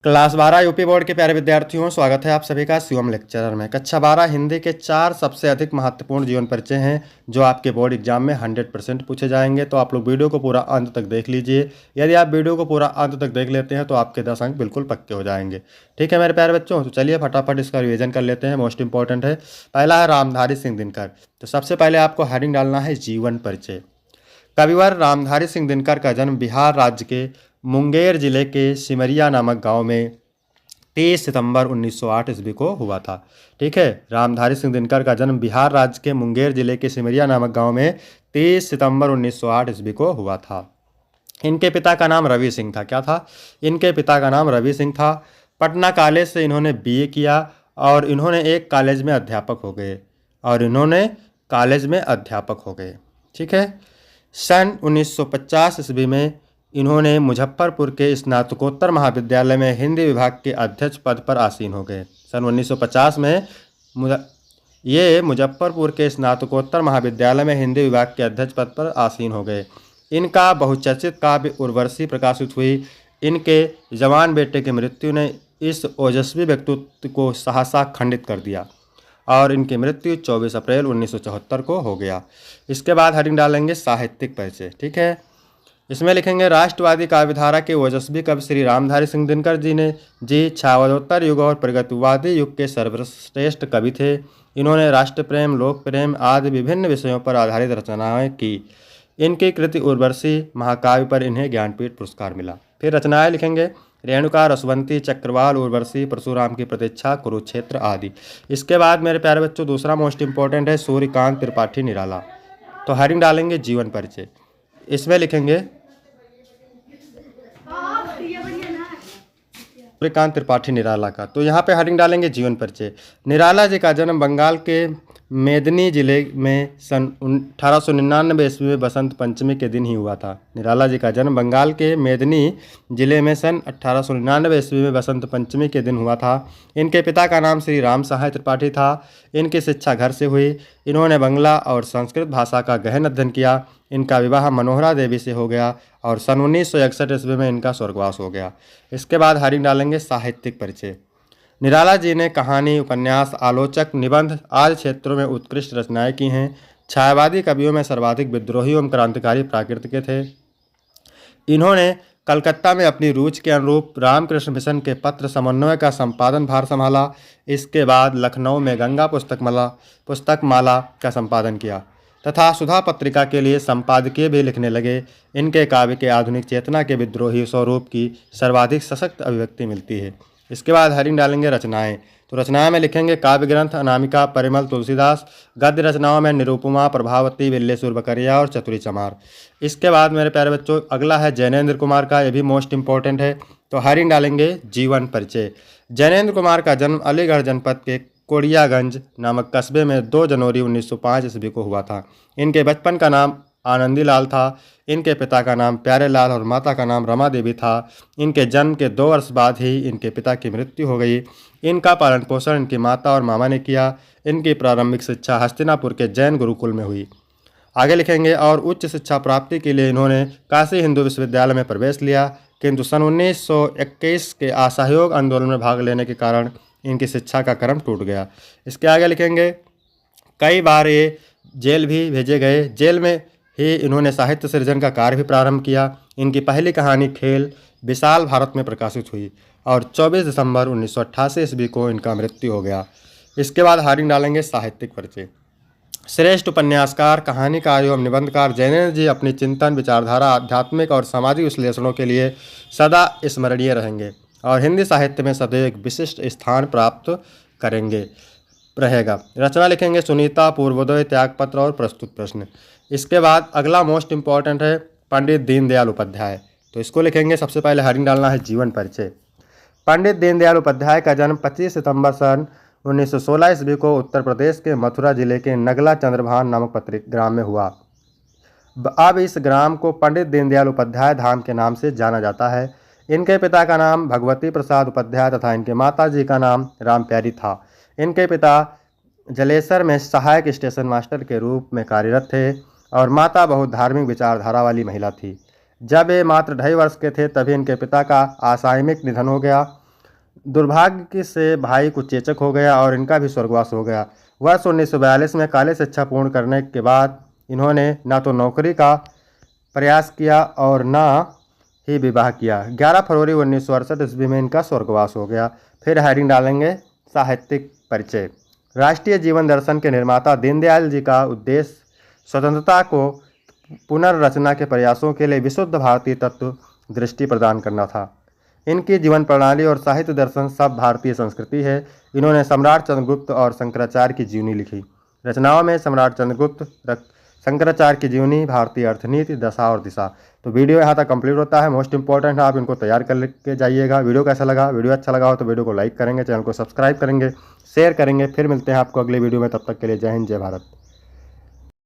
Class 12 UP board के प्यारे विद्यार्थियों, स्वागत है आप सभी का शिवम लेक्चरर में। कक्षा 12 हिंदी के 4 सबसे अधिक महत्वपूर्ण जीवन परिचय हैं जो आपके बोर्ड एग्जाम में 100% पूछे जाएंगे। तो आप लोग वीडियो को पूरा अंत तक देख लीजिए। यदि आप वीडियो को पूरा अंत तक देख लेते हैं तो आपके 10 अंक बिल्कुल पक्के हो जाएंगे। ठीक है मेरे प्यारे बच्चों, तो चलिए फटाफट इसका रिविजन कर लेते हैं। मोस्ट इंपॉर्टेंट है, पहला है रामधारी सिंह दिनकर। तो सबसे पहले आपको हेडिंग डालना है जीवन परिचय। कविवर रामधारी सिंह दिनकर का जन्म बिहार राज्य के मुंगेर जिले के सिमरिया नामक गांव में 23 सितंबर 1908 ईस्वी को हुआ था। ठीक है, रामधारी सिंह दिनकर का जन्म बिहार राज्य के मुंगेर जिले के सिमरिया नामक गांव में 23 सितंबर 1908 ईस्वी को हुआ था। इनके पिता का नाम रवि सिंह था। क्या था? इनके पिता का नाम रवि सिंह था। पटना कॉलेज से इन्होंने बीए किया और इन्होंने एक कॉलेज में अध्यापक हो गए। ठीक है, सन 1950 ईस्वी में इन्होंने मुजफ्फरपुर के स्नातकोत्तर महाविद्यालय में हिंदी विभाग के अध्यक्ष पद पर आसीन हो गए। सन 1950 में ये मुजफ्फरपुर के स्नातकोत्तर महाविद्यालय में हिंदी विभाग के अध्यक्ष पद पर आसीन हो गए। इनका बहुचर्चित काव्य उर्वशी प्रकाशित हुई। इनके जवान बेटे की मृत्यु ने इस ओजस्वी व्यक्तित्व को सहसा खंडित कर दिया और इनकी मृत्यु 24 अप्रैल 1974 को हो गया। इसके बाद हेडिंग डालेंगे साहित्यिक परिचय। ठीक है, इसमें लिखेंगे राष्ट्रवादी काव्यधारा के ओजस्वी कवि श्री रामधारी सिंह दिनकर जी छावोत्तर युग और प्रगतिवादी युग के सर्वश्रेष्ठ कवि थे। इन्होंने राष्ट्र प्रेम, लोक प्रेम आदि विभिन्न विषयों पर आधारित रचनाएं की। इनकी कृति उर्वशी महाकाव्य पर इन्हें ज्ञानपीठ पुरस्कार मिला। फिर रचनाएं लिखेंगे रेणुका, रसवंती, चक्रवाल, उर्वशी, परशुराम की प्रतीक्षा, कुरुक्षेत्र आदि। इसके बाद मेरे प्यारे बच्चों दूसरा मोस्ट इंपॉर्टेंट है सूर्यकांत त्रिपाठी निराला। तो हेडिंग डालेंगे जीवन परिचय। इसमें लिखेंगे सूर्यकांत त्रिपाठी निराला का। तो यहाँ पे हेडिंग डालेंगे जीवन परिचय। निराला जी का जन्म बंगाल के मेदिनी जिले में सन 1899 ईस्वी में बसंत पंचमी के दिन ही हुआ था। निराला जी का जन्म बंगाल के मेदिनी जिले में सन 1899 ईस्वी में बसंत पंचमी के दिन हुआ था। इनके पिता का नाम श्री राम सहाय त्रिपाठी था। इनकी शिक्षा घर से हुई। इन्होंने बंगला और संस्कृत भाषा का गहन अध्ययन किया। इनका विवाह मनोहरा देवी से हो गया और सन 1961 ईस्वी में इनका स्वर्गवास हो गया। इसके बाद हेडिंग डालेंगे साहित्यिक परिचय। निराला जी ने कहानी, उपन्यास, आलोचक, निबंध आदि क्षेत्रों में उत्कृष्ट रचनाएं की हैं। छायावादी कवियों में सर्वाधिक विद्रोही एवं क्रांतिकारी प्रकृति के थे। इन्होंने कलकत्ता में अपनी रुचि के अनुरूप रामकृष्ण मिशन के पत्र समन्वय का संपादन भार संभाला। इसके बाद लखनऊ में गंगा पुस्तकमाला का संपादन किया तथा सुधा पत्रिका के लिए संपादकीय भी लिखने लगे। इनके काव्य के आधुनिक चेतना के विद्रोही स्वरूप की सर्वाधिक सशक्त अभिव्यक्ति मिलती है। इसके बाद हेडिंग डालेंगे रचनाएं। तो रचनाएं में लिखेंगे काव्य ग्रंथ अनामिका, परिमल, तुलसीदास। गद्य रचनाओं में निरूपमा, प्रभावती, बिल्लेसुर बकरिया और चतुरी चमार। इसके बाद मेरे प्यारे बच्चों अगला है जैनेन्द्र कुमार का। ये भी मोस्ट इंपॉर्टेंट है। तो हेडिंग डालेंगे जीवन परिचय। जैनेन्द्र कुमार का जन्म अलीगढ़ जनपद के कोड़ियागंज नामक कस्बे में 2 जनवरी 1905 ईस्वी को हुआ था। इनके बचपन का नाम आनंदी लाल था। इनके पिता का नाम प्यारे लाल और माता का नाम रमा देवी था। इनके जन्म के 2 वर्ष बाद ही इनके पिता की मृत्यु हो गई। इनका पालन पोषण इनकी माता और मामा ने किया। इनकी प्रारंभिक शिक्षा हस्तिनापुर के जैन गुरुकुल में हुई। आगे लिखेंगे और उच्च शिक्षा प्राप्ति के लिए इन्होंने काशी हिंदू विश्वविद्यालय में प्रवेश लिया, किंतु सन 1921 के असहयोग आंदोलन में भाग लेने के कारण इनकी शिक्षा का क्रम टूट गया। इसके आगे लिखेंगे कई बार ये जेल भी भेजे गए। जेल में ही इन्होंने साहित्य सृजन का कार्य भी प्रारंभ किया। इनकी पहली कहानी खेल विशाल भारत में प्रकाशित हुई और 24 दिसंबर 1988 ईस्वी को इनका मृत्यु हो गया। इसके बाद हेडिंग डालेंगे साहित्यिक परिचय। श्रेष्ठ उपन्यासकार, कहानीकार एवं निबंधकार जैनेन्द्र जी अपनी चिंतन, विचारधारा, आध्यात्मिक और सामाजिक विश्लेषणों के लिए सदा स्मरणीय रहेंगे और हिंदी साहित्य में सदैव एक विशिष्ट स्थान प्राप्त रहेगा। रचना लिखेंगे सुनीता, पूर्वोदय, त्यागपत्र और प्रस्तुत प्रश्न। इसके बाद अगला मोस्ट इंपॉर्टेंट है पंडित दीनदयाल उपाध्याय। तो इसको लिखेंगे सबसे पहले हेडिंग डालना है जीवन परिचय। पंडित दीनदयाल उपाध्याय का जन्म 25 सितंबर सन 1916 ईस्वी को उत्तर प्रदेश के मथुरा जिले के नगला चंद्रभान नामक ग्राम में हुआ। अब इस ग्राम को पंडित दीनदयाल उपाध्याय धाम के नाम से जाना जाता है। इनके पिता का नाम भगवती प्रसाद उपाध्याय तथा इनके माता जी का नाम राम प्यारी था। इनके पिता जलेसर में सहायक स्टेशन मास्टर के रूप में कार्यरत थे और माता बहुत धार्मिक विचारधारा वाली महिला थी। जब ये मात्र 2.5 वर्ष के थे तभी इनके पिता का असामयिक निधन हो गया। दुर्भाग्य से भाई कुचेचक हो गया और इनका भी स्वर्गवास हो गया। वर्ष 1942 में कॉलेज शिक्षा पूर्ण करने के बाद इन्होंने ना तो नौकरी का प्रयास किया और ना ही विवाह किया। 11 फरवरी 1968 ईस्वी में इनका स्वर्गवास हो गया। फिर हेडिंग डालेंगे साहित्यिक परिचय। राष्ट्रीय जीवन दर्शन के निर्माता दीनदयाल जी का उद्देश्य स्वतंत्रता को पुनर्रचना के प्रयासों के लिए विशुद्ध भारतीय तत्व दृष्टि प्रदान करना था। इनकी जीवन प्रणाली और साहित्य दर्शन सब भारतीय संस्कृति है। इन्होंने सम्राट चंद्रगुप्त और शंकराचार्य की जीवनी लिखी। रचनाओं में सम्राट चंद्रगुप्त, शंकराचार्य की जीवनी, भारतीय अर्थनीति, दशा और दिशा। तो वीडियो यहाँ तक कंप्लीट होता है। मोस्ट इंपॉर्टेंट है, आप इनको तैयार कर के जाइएगा। वीडियो कैसा लगा? वीडियो अच्छा लगा हो तो वीडियो को लाइक करेंगे, चैनल को सब्सक्राइब करेंगे, शेयर करेंगे। फिर मिलते हैं आपको अगले वीडियो में, तब तक के लिए जय हिंद, जय भारत।